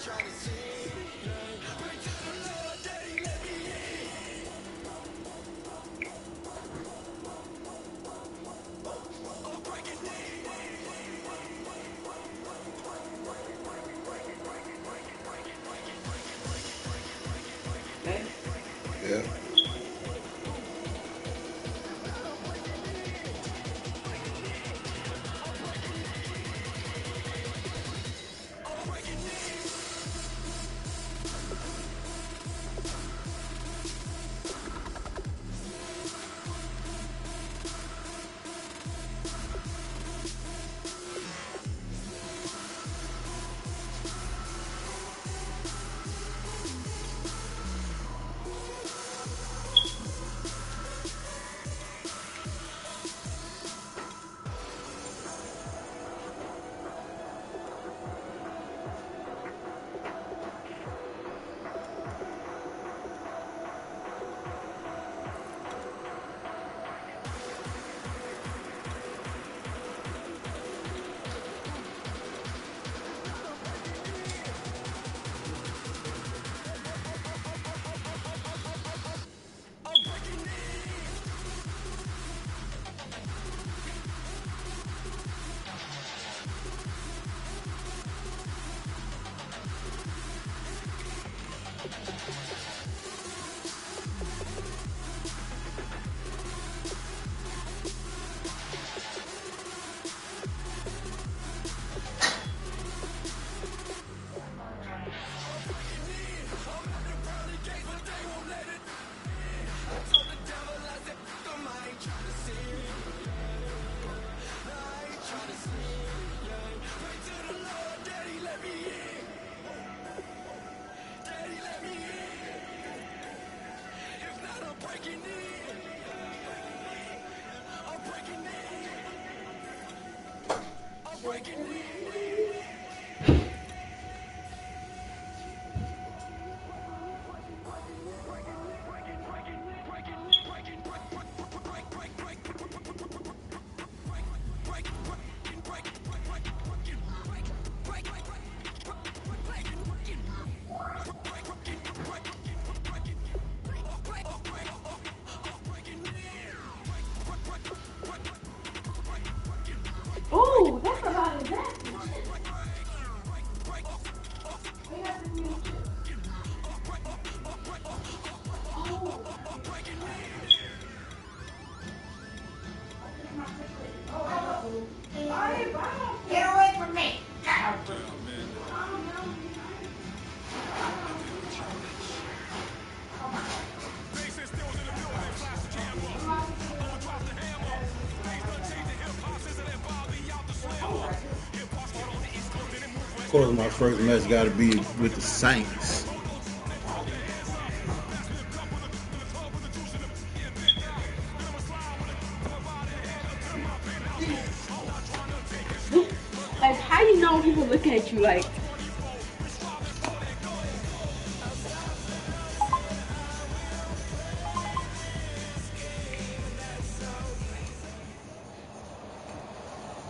Yeah. Oh, that's about exactly. Get away from me! Of course, my first match got to be with the Saints. Like, how you know people looking at you like?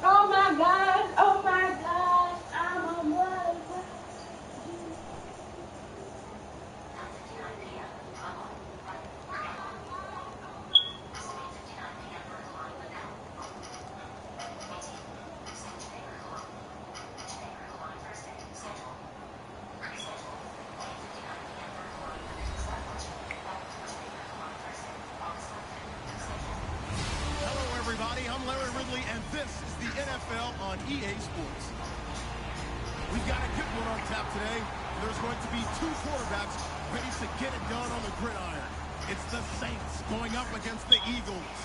Oh my God! Oh my God! I'm a mother. Hello, everybody. I'm Larry Ridley, and this is the NFL on EA Sports. We've got a good one on tap today. There's going to be two quarterbacks ready to get it done on the gridiron. It's the Saints going up against the Eagles.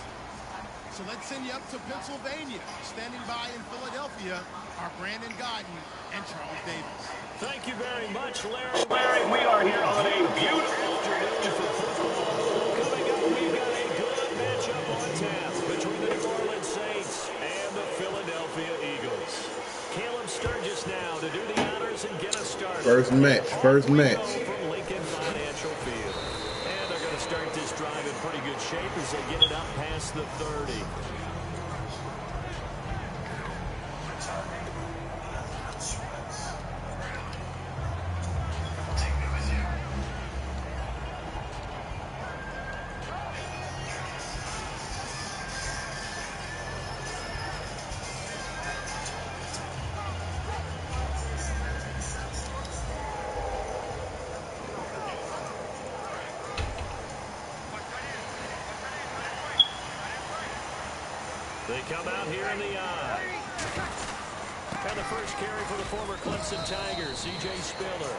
So let's send you up to Pennsylvania. Standing by in Philadelphia are Brandon Guyton and Charles Davis. Thank you very much, Larry. We are here on a beautiful afternoon for football. Coming up, we've got a good matchup on tap between the New Orleans Saints and the Philadelphia Eagles. Caleb Sturgis now to do the honors and get us started. First match. First match. From Lincoln Financial Field. And they're going to start this drive in pretty good shape as they get it up past the 30. They come out here in the eye. And the first carry for the former Clemson Tigers, C.J. Spiller.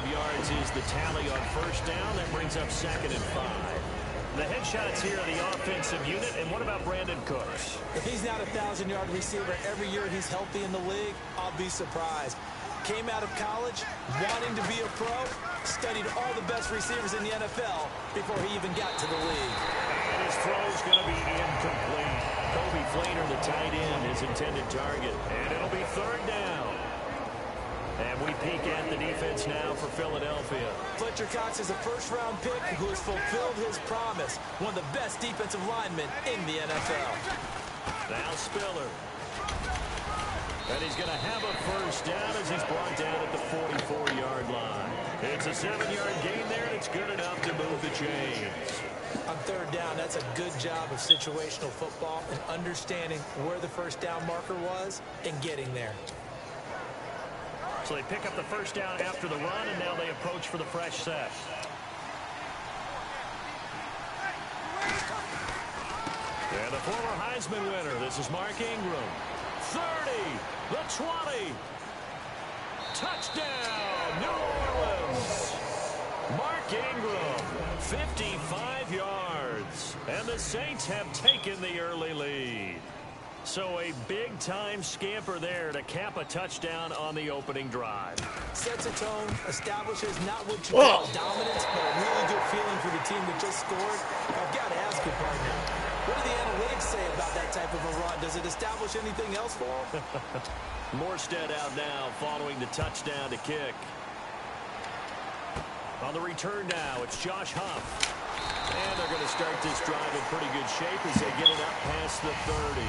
5 yards is the tally on first down. That brings up 2nd and 5. The headshots here are the offensive unit. And what about Brandon Cooks? If he's not a 1,000-yard receiver every year he's healthy in the league, I'll be surprised. Came out of college wanting to be a pro, studied all the best receivers in the NFL before he even got to the league. And his throw's going to be incomplete. Kobe Flater, the tight end, his intended target. And it'll be 3rd down. And we peek at the defense now for Philadelphia. Fletcher Cox is a first-round pick who has fulfilled his promise. One of the best defensive linemen in the NFL. Now Spiller. And he's going to have a first down as he's brought down at the 44-yard line. It's a 7-yard gain there, and it's good enough to move the chains. On 3rd down, that's a good job of situational football and understanding where the first down marker was and getting there. So they pick up the first down after the run, and now they approach for the fresh set. And the former Heisman winner, this is Mark Ingram. 30, the 20. Touchdown, New Orleans. Mark Ingram, 55 yards. And the Saints have taken the early lead. So a big-time scamper there to cap a touchdown on the opening drive. Sets a tone, establishes not what you call dominance, but a really good feeling for the team that just scored. I've got to ask you, partner, what do the analytics say about that type of a run? Does it establish anything else for them? Morstead out now following the touchdown to kick. On the return now, it's Josh Huff. And they're going to start this drive in pretty good shape as they get it up past the 30.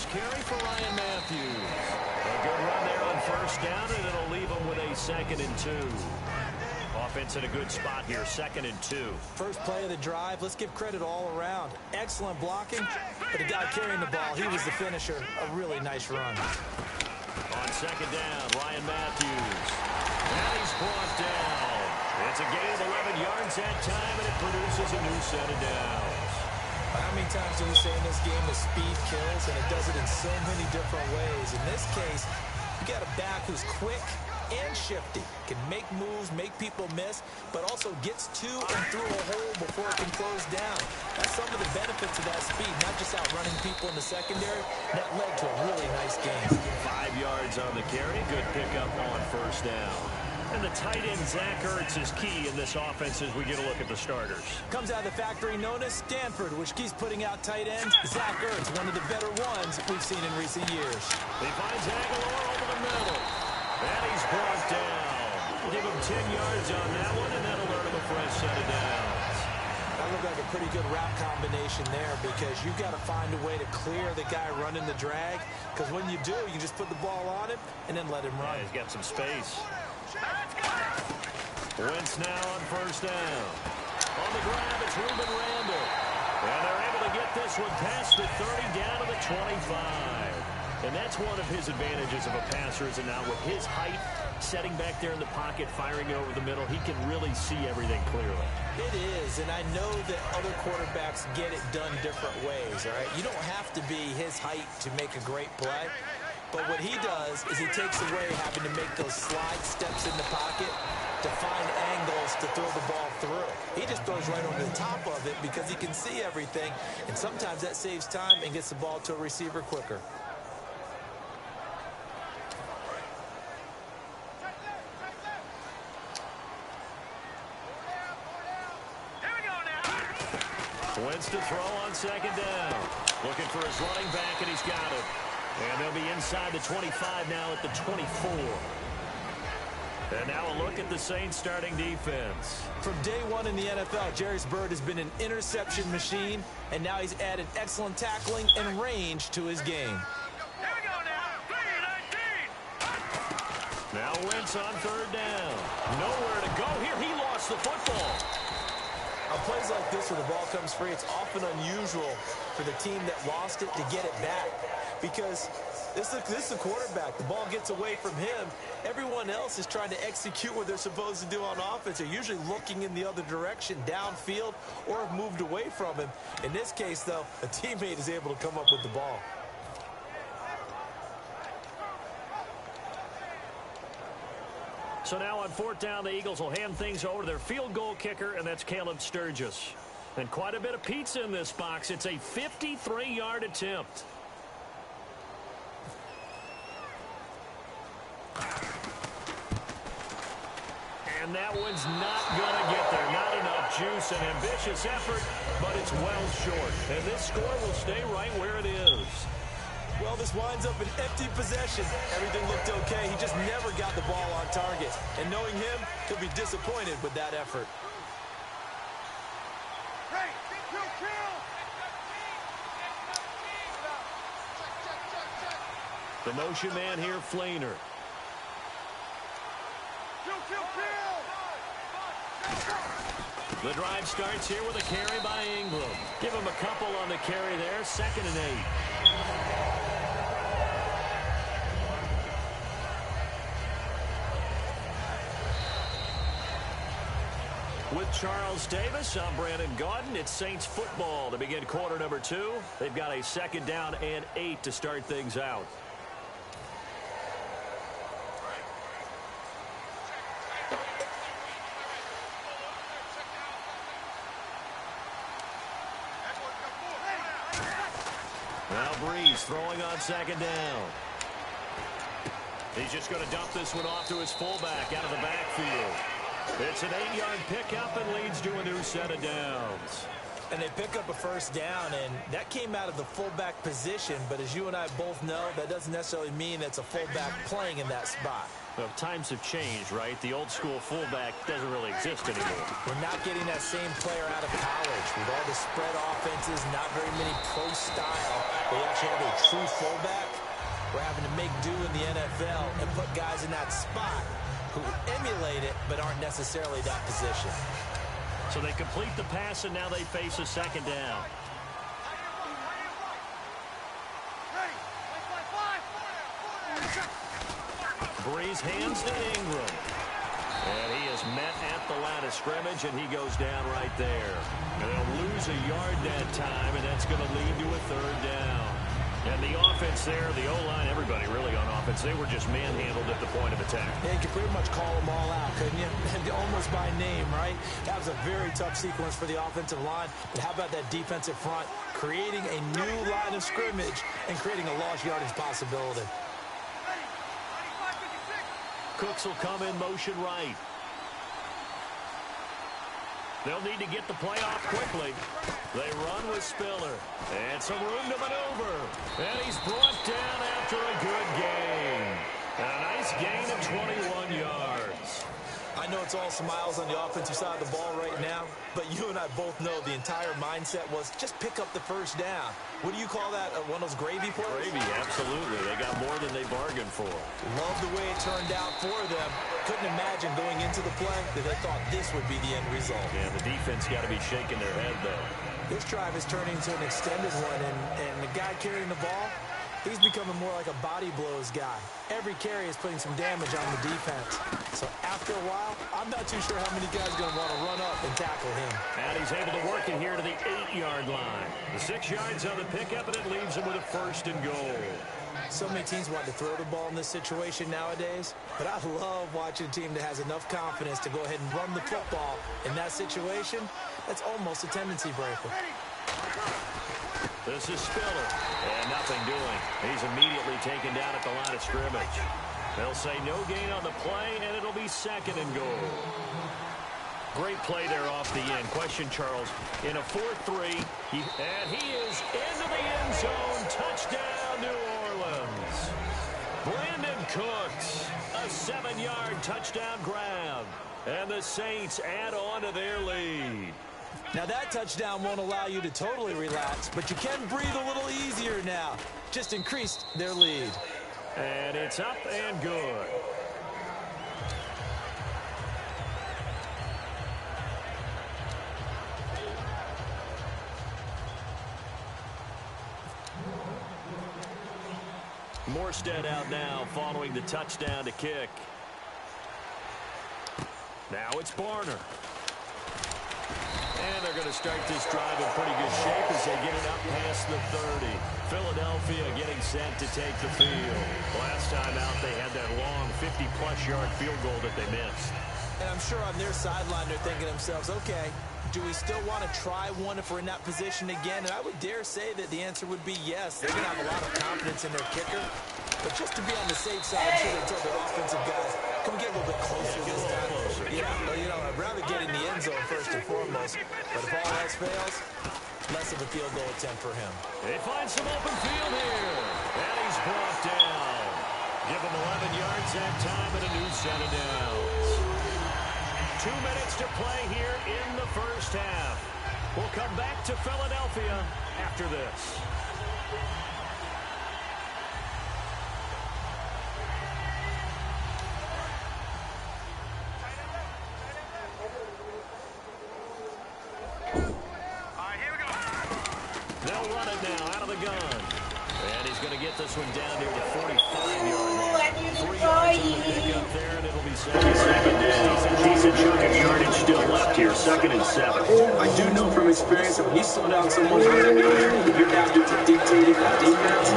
Carry for Ryan Matthews. A good run there on first down, and it'll leave him with a 2nd and 2. Offense in a good spot here, 2nd and 2. First play of the drive, let's give credit all around. Excellent blocking, but the guy carrying the ball, he was the finisher. A really nice run. On 2nd down, Ryan Matthews. And he's brought down. It's a gain of 11 yards that time, and it produces a new set of downs. How many times do we say in this game that speed kills, and it does it in so many different ways? In this case, you got a back who's quick and shifty, can make moves, make people miss, but also gets to and through a hole before it can close down. That's some of the benefits of that speed, not just outrunning people in the secondary. That led to a really nice game. 5 yards on the carry, good pickup on first down. And the tight end, Zach Ertz, is key in this offense as we get a look at the starters. Comes out of the factory known as Stanford, which keeps putting out tight ends. Zach Ertz, one of the better ones we've seen in recent years. He finds Aguilar over the middle. And he's brought down. Give him 10 yards on that one, and that'll earn him a fresh set of downs. That looked like a pretty good route combination there because you've got to find a way to clear the guy running the drag. Because when you do, you just put the ball on him and then let him run. Yeah, he's got some space. Wentz now on first down. On the grab, it's Ruben Randall. And they're able to get this one past the 30 down to the 25. And that's one of his advantages of a passer, is now with his height, setting back there in the pocket, firing it over the middle, he can really see everything clearly. It is, and I know that other quarterbacks get it done different ways, all right? You don't have to be his height to make a great play. But what he does is he takes away having to make those slide steps in the pocket to find angles to throw the ball through. He just throws right over the top of it because he can see everything, and sometimes that saves time and gets the ball to a receiver quicker. Wentz to throw on second down. Looking for his running back, and he's got it. And they'll be inside the 25 now at the 24. And now a look at the Saints starting defense. From day one in the NFL, Jerry's Bird has been an interception machine, and now he's added excellent tackling and range to his game. Now Wentz on third down. Nowhere to go here. He lost the football. On plays like this where the ball comes free, it's often unusual for the team that lost it to get it back, because this is the quarterback. The ball gets away from him. Everyone else is trying to execute what they're supposed to do on offense. They're usually looking in the other direction, downfield, or have moved away from him. In this case, though, a teammate is able to come up with the ball. So now on fourth down, the Eagles will hand things over to their field goal kicker, and that's Caleb Sturgis. And quite a bit of pizza in this box. It's a 53-yard attempt. And that one's not going to get there. Not enough juice. An ambitious effort, but it's well short. And this score will stay right where it is. Well, this winds up an empty possession. Everything looked okay. He just never got the ball on target. And knowing him, he'll be disappointed with that effort. The motion man here, Flainer. The drive starts here with a carry by Ingram. Give him a couple on the carry there. 2nd and 8. With Charles Davis, I'm Brandon Gaudin. It's Saints football to begin quarter number 2. They've got a 2nd down and 8 to start things out. Now Breeze throwing on 2nd down. He's just going to dump this one off to his fullback out of the backfield. It's an 8-yard pickup and leads to a new set of downs. And they pick up a first down, and that came out of the fullback position. But as you and I both know, that doesn't necessarily mean that's a fullback playing in that spot. Well, times have changed, right? The old school fullback doesn't really exist anymore. We're not getting that same player out of college. With all the spread offenses, not very many pro style. They actually have a true fullback. We're having to make do in the NFL and put guys in that spot who emulate it but aren't necessarily that position. So they complete the pass, and now they face a 2nd down. Breeze hands to Ingram. And he is met at the line of scrimmage, and he goes down right there. And they'll lose a yard that time, and that's going to lead to a 3rd down. And the offense there, the O-line, everybody really on offense, they were just manhandled at the point of attack. Yeah, you could pretty much call them all out, couldn't you? Almost by name, right? That was a very tough sequence for the offensive line. But how about that defensive front creating a new line of scrimmage and creating a lost yardage possibility? Cooks will come in motion right. They'll need to get the play off quickly. They run with Spiller. And some room to maneuver. And he's brought down after a good gain. And a nice gain of 21 yards. I know it's all smiles on the offensive side of the ball right now, but you and I both know the entire mindset was just pick up the first down. What do you call that? One of those gravy plays? Gravy, absolutely. They got more than they bargained for. Love the way it turned out for them. Couldn't imagine going into the play that they thought this would be the end result. Yeah, the defense got to be shaking their head, though. This drive is turning into an extended one, and the guy carrying the ball, he's becoming more like a body blows guy. Every carry is putting some damage on the defense. So after a while, I'm not too sure how many guys are going to want to run up and tackle him. And he's able to work it here to the 8-yard line. The 6 yards on the pickup, and it leaves him with a 1st and goal. So many teams want to throw the ball in this situation nowadays, but I love watching a team that has enough confidence to go ahead and run the football. In that situation, that's almost a tendency breaker. This is Spiller, and nothing doing. He's immediately taken down at the line of scrimmage. They'll say no gain on the play, and it'll be 2nd and goal. Great play there off the end. Question, Charles, in a 4-3, and he is into the end zone. Touchdown, New Orleans. Brandon cooked. A 7-yard touchdown grab. And the Saints add on to their lead. Now that touchdown won't allow you to totally relax, but you can breathe a little easier now. Just increased their lead. And it's up and good. Morstead out now following the touchdown to kick. Now it's Barner. And they're going to start this drive in pretty good shape as they get it up past the 30. Philadelphia getting set to take the field. Last time out, they had that long 50-plus yard field goal that they missed. And I'm sure on their sideline they're thinking to themselves, okay, do we still want to try one if we're in that position again? And I would dare say that the answer would be yes. They're going to have a lot of confidence in their kicker. But just to be on the safe side, I'm sure they told their offensive guys, come get a little bit closer this time. I'd rather get in the end zone first and foremost. But if all else fails, less of a field goal attempt for him. They find some open field here. And he's brought down. Give him 11 yards that time and a new set of downs. 2 minutes to play here in the first half. We'll come back to Philadelphia after this. They'll run it now out of the gun. And he's going to get this one down near the 45-yard line. 3 yards on the pickup there, and it'll be second down. Decent chunk of yardage still left here, 2nd and 7. I do know from experience that when you slow down someone, you're now dictating that defense.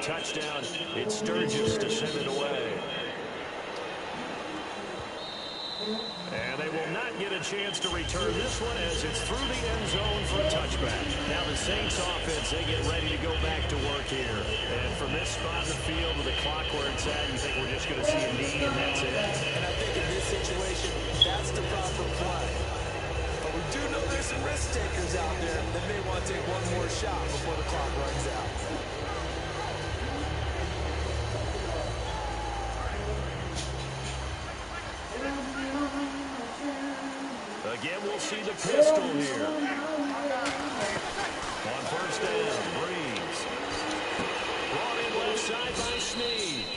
Touchdown, it's Sturgis to send it away. And they will not get a chance to return this one as it's through the end zone for a touchback. Now the Saints offense, they get ready to go back to work here. And from this spot in the field with the clock where it's at, you think we're just going to see a knee and that's it? And I think in this situation, that's the proper play. But we do know there's some risk takers out there that may want to take one more shot before the clock runs out. see the pistol here. On first down, Breeze. Brought in left side by Snead.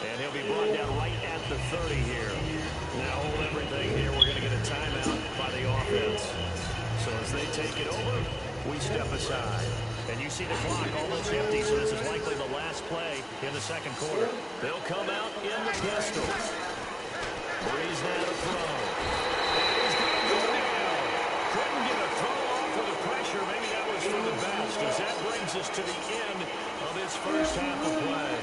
And he'll be brought down right at the 30 here. Now hold everything here. We're going to get a timeout by the offense. So as they take it over, we step aside. And you see the clock almost empty, so this is likely the last play in the second quarter. They'll come out in the pistol. Breeze now to throw. And he's going to go down. Couldn't get a throw off with the pressure. Maybe that was for the best, as that brings us to the end of this first half of play.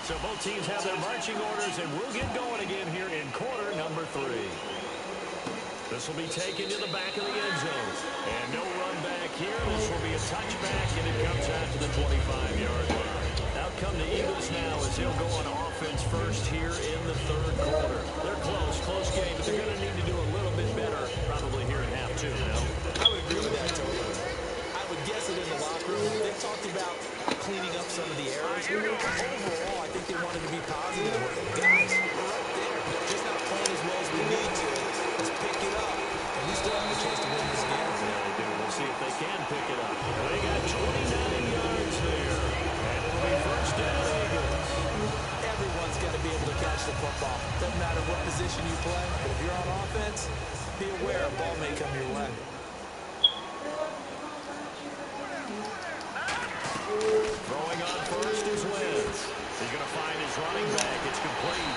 So both teams have their marching orders, and we'll get going again here in quarter number 3. This will be taken to the back of the end zone. And no run back here. This will be a touchback, and it comes out to the 25-yard line. Out come the Eagles now as they'll go on offense first here in the third quarter. They're close game, but they're going to need to do a little bit better probably here in half 2, no? I would agree with that totally. I would guess it in the locker room. They talked about cleaning up some of the errors. Overall, I think they wanted to be positive. Guys, we're right there. Just not playing as well as we need to. Let's pick it up. And we still have a chance to win this game. Yeah, they do. We'll see if they can pick it up. They got 29 yards there. And it'll be first down Eagles. Everyone's got to be able to catch the football. Doesn't matter what position you play. But if you're on offense, be aware a ball may come your way. Throwing on first is Wentz. He's going to find his running back. It's complete.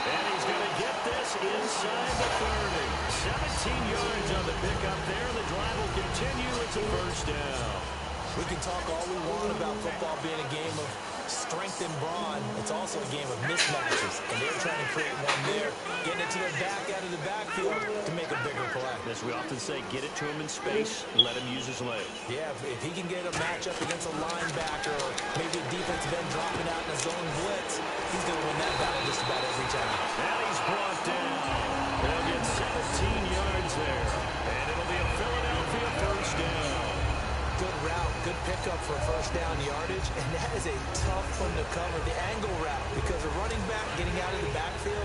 And he's going to get this inside the 30. 17 yards on the pickup there. The drive will continue. It's a first down. We can talk all we want about football being a game of strength and brawn. It's also a game of mismatches. And they're trying to create one there, getting it to their back out of the backfield to make a bigger play. As we often say, get it to him in space, let him use his leg. Yeah, if he can get a matchup against a linebacker or maybe a defensive end dropping out in a zone blitz, he's going to win that battle just about every time. Now he's brought down. They'll get 17 yards there. And it'll be a Philadelphia first down. Good route, good pickup for first down yardage, and that is a tough one to cover, the angle route, because a running back getting out of the backfield,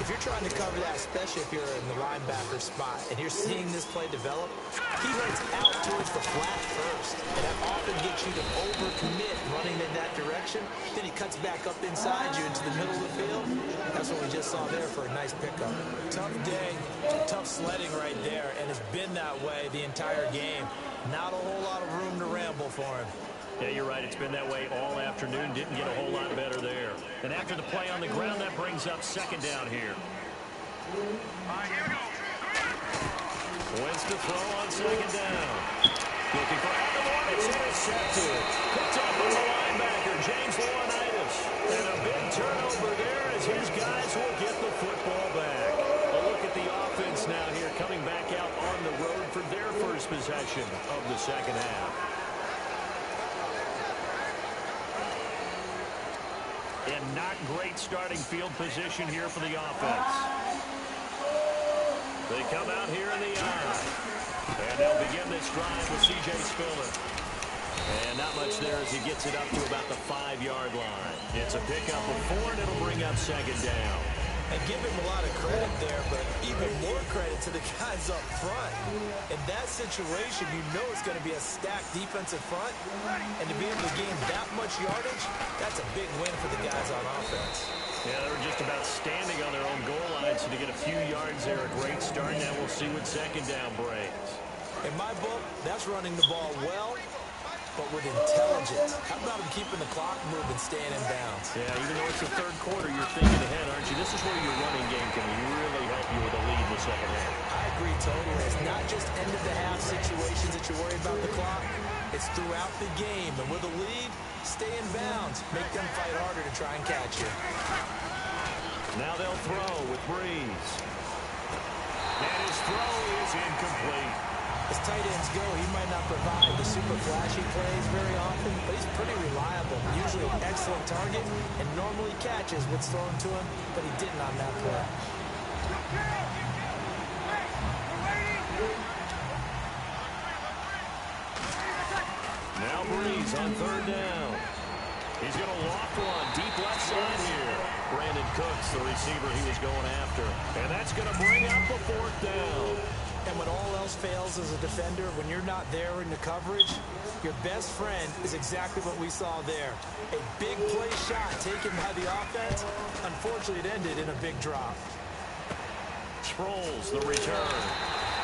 if you're trying to cover that, especially if you're in the linebacker spot, and you're seeing this play develop, he runs out towards the flat first, and that often gets you to overcommit running in that direction, then he cuts back up inside you into the middle of the field. That's what we just saw there for a nice pickup. Tough day, tough sledding right there, and it's been that way the entire game. Not a whole lot of room to ramble for him. Yeah, you're right. It's been that way all afternoon. Didn't get a whole lot better there. And after the play on the ground, that brings up second down here. Wentz to throw on second down. Looking for Aguilar. It's intercepted. Picked up by the linebacker, James Laurinaitis. And a big turnover there as his guys will get the football back. A look at the offense now here, coming back out on the road for their first possession of the second half. And not great starting field position here for the offense. They come out here in the eye. And they'll begin this drive with C.J. Spiller. And not much there as he gets it up to about the 5-yard line. It's a pickup of 4, and it'll bring up second down. And give him a lot of credit there, but even more credit to the guys up front. In that situation, you know it's going to be a stacked defensive front. And to be able to gain that much yardage, that's a big win for the guys on offense. Yeah, they were just about standing on their own goal line, so to get a few yards there, a great start. Now we'll see what second down brings. In my book, that's running the ball well, but with intelligence. How about him keeping the clock moving, staying in bounds? Yeah, even though it's the third quarter, you're thinking ahead, aren't you? This is where your running game can really help you with a lead in the second half. I agree totally. It's not just end-of-the-half situations that you're worried about the clock. It's throughout the game. And with a lead, stay in bounds. Make them fight harder to try and catch you. Now they'll throw with Breeze. And his throw is incomplete. As tight ends go, he might not provide the super flashy plays very often, but he's pretty reliable. Usually an excellent target and normally catches what's thrown to him, but he didn't on that play. Now Breeze on third down. He's going to loft one deep left side here. Brandon Cooks, the receiver he was going after. And that's going to bring up a fourth down. And when all else fails as a defender, when you're not there in the coverage, your best friend is exactly what we saw there. A big play shot taken by the offense. Unfortunately, it ended in a big drop. Sproles, the return.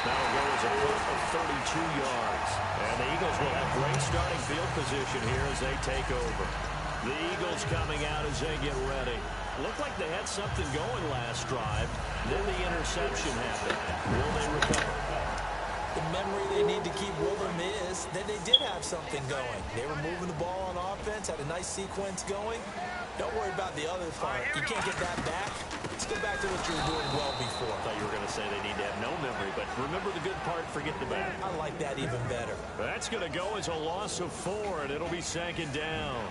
Now it goes a punt of 32 yards. And the Eagles will have great starting field position here as they take over. The Eagles coming out as they get ready. Looked like they had something going last drive. Then the interception happened. Will they recover? The memory they need to keep with them is that they did have something going. They were moving the ball on offense, had a nice sequence going. Don't worry about the other part. You can't get that back. Let's go back to what you were doing well before. I thought you were going to say they need to have no memory, but remember the good part, forget the bad. I like that even better. That's going to go as a loss of 4, and it'll be second down.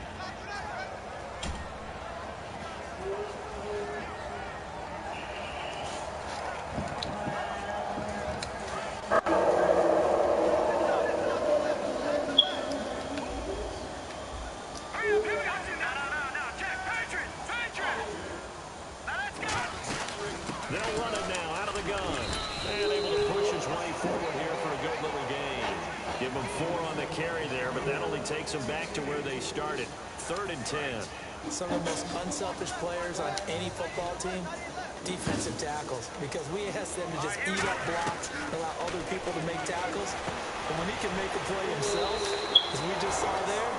They'll run it now out of the gun. And able to push his way forward here for a good little gain. Give him 4 on the carry there, but that only takes them back to where they started. 3rd and 10. Some of the most unselfish players on any football team, defensive tackles, because we ask them to just eat up blocks, allow other people to make tackles. And when he can make a play himself, as we just saw there,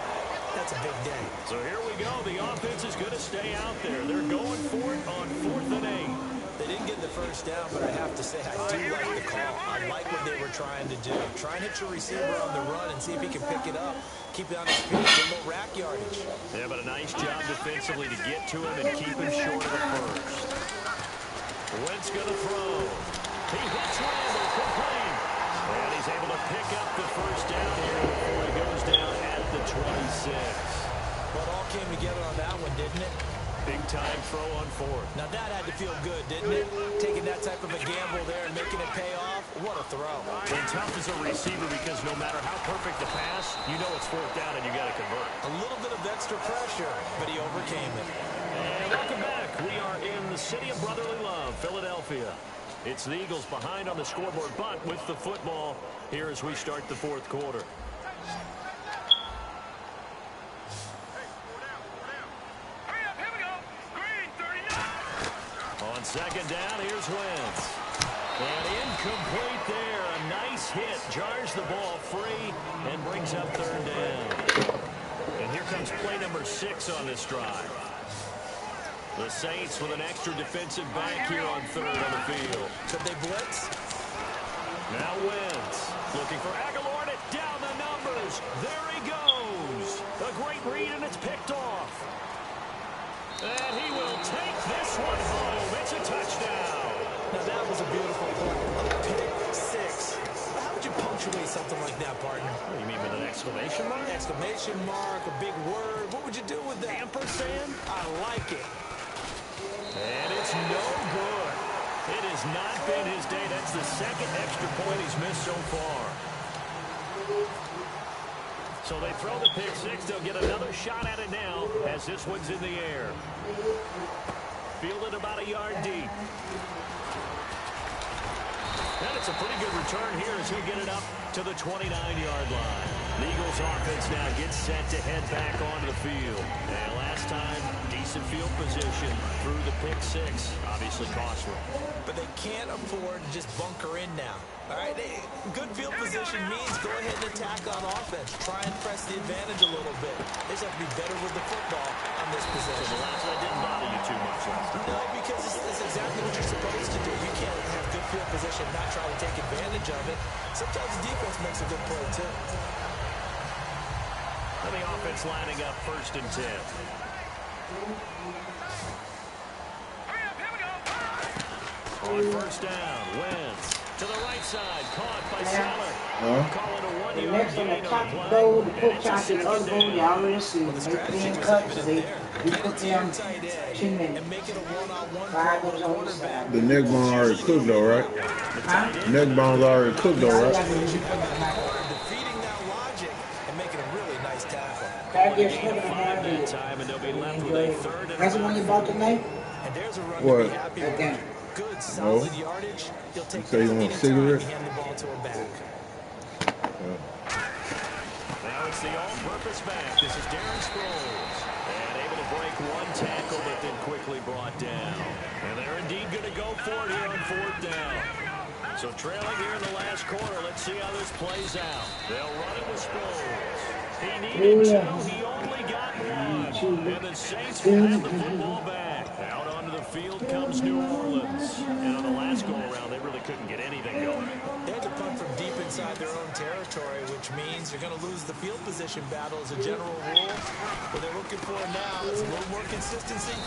that's a big day. So here we go. The offense is going to stay out there. They're going for it on 4th and 8. They didn't get the first down, but I have to say I do like the call. I like what they were trying to do. Try and hit your receiver on the run and see if he can pick it up. Keep it on his feet, get a little rack yardage. Yeah, but a nice job defensively to get to him and keep him short of the first. Wentz going to throw. He hits Randall, complete. And he's able to pick up the first down here before he goes down at the 26. Well, it all came together on that one, didn't it? Big-time throw on 4th. Now that had to feel good, didn't it? Taking that type of a gamble there and making it pay off. What a throw. And tough as a receiver because no matter how perfect the pass, you know it's 4th down and you got to convert. A little bit of extra pressure, but he overcame it. And welcome back. We are in the city of brotherly love, Philadelphia. It's the Eagles behind on the scoreboard, but with the football here as we start the 4th quarter. On second down, here's Wentz. And incomplete there. A nice hit. Jars the ball free and brings up 3rd down. And here comes play number 6 on this drive. The Saints with an extra defensive back here on 3rd on the field. Could they blitz? Now Wentz looking for Aguilar. It down the numbers. There he goes. A great read, and it's picked off. And he will take this one home. It's a touchdown. Now that was a beautiful play. A pick 6. How would you punctuate something like that, partner? What do you mean with an exclamation mark? Exclamation mark, a big word. What would you do with that? Ampersand? I like it. And it's no good. It has not been his day. That's the 2nd extra point he's missed so far. So they throw the pick 6. They'll get another shot at it now as this one's in the air. Fielded about a yard deep. And it's a pretty good return here as he get it up to the 29-yard line. The Eagles offense now gets set to head back onto the field. And last time, decent field position through the pick 6. Obviously costly. But they can't afford to just bunker in now. All right, good field position means go ahead and attack on offense. Try and press the advantage a little bit. They just have to be better with the football on this possession. So the last one didn't bother you too much last time. No, because it's exactly what you're supposed to do. You can't have good field position, not try to take advantage of it. Sometimes the defense makes a good play, too. And the offense lining up 1st and 10. On 1st down, Wentz to the right side, caught by Salah. Calling a 1-yard Next on the gain top on the play. goal, the And put it's a shot the second other goal, down. y'all already see. They clean cut, so they put them 10 minutes. And make it a one-on-one 5 play goes with a on the side. The neck bone already cooked though, right? Huh? Neck bone's already cooked though, right? defeating that logic and making making a really nice tackle. Gotta get slipping on That time, and they'll be left with a third and That's the one you bought tonight? And there's a run What? to be happy with. Again. Good, solid yardage. He'll take say that you want a anytime cigarette? you hand the ball to him back. Now it's the all-purpose back. This is Darren Sproles. And able to break one tackle, but then quickly brought down. And they're indeed going to go for it here on fourth down. So trailing here in the last quarter. Let's see how this plays out. They'll run it with Sproles. He needed two. He only got one. And the Saints will have the football back. Out onto the field comes New Orleans. And on the last go-around, they really couldn't get anything going. They had to punt from deep inside their own territory, which means you're going to lose the field position battle as a general rule. What they're looking for now is a little more consistency.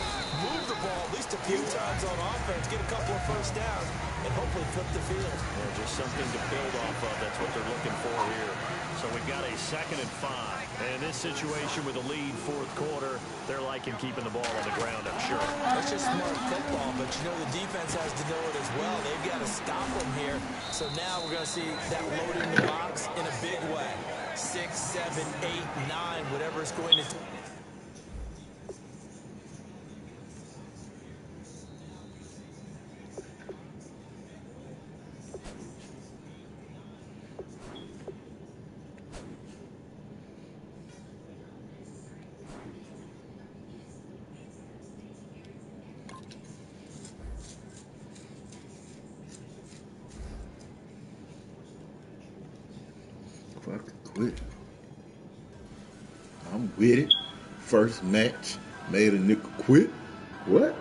Move the ball at least a few times on offense, get a couple of first downs, and hopefully flip the field. Yeah, just something to build off of. That's what they're looking for here. So we've got a 2nd and 5. And in this situation with a lead fourth quarter, they're liking keeping the ball on the ground, I'm sure. That's just smart football, but you know the defense has to know it as well. They've got to stop them here. So now we're going to see that load in the box in a big way. 6, 7, 8, 9, whatever it's going to take. Fucking quit. I'm with it. First match made a nigga quit. What?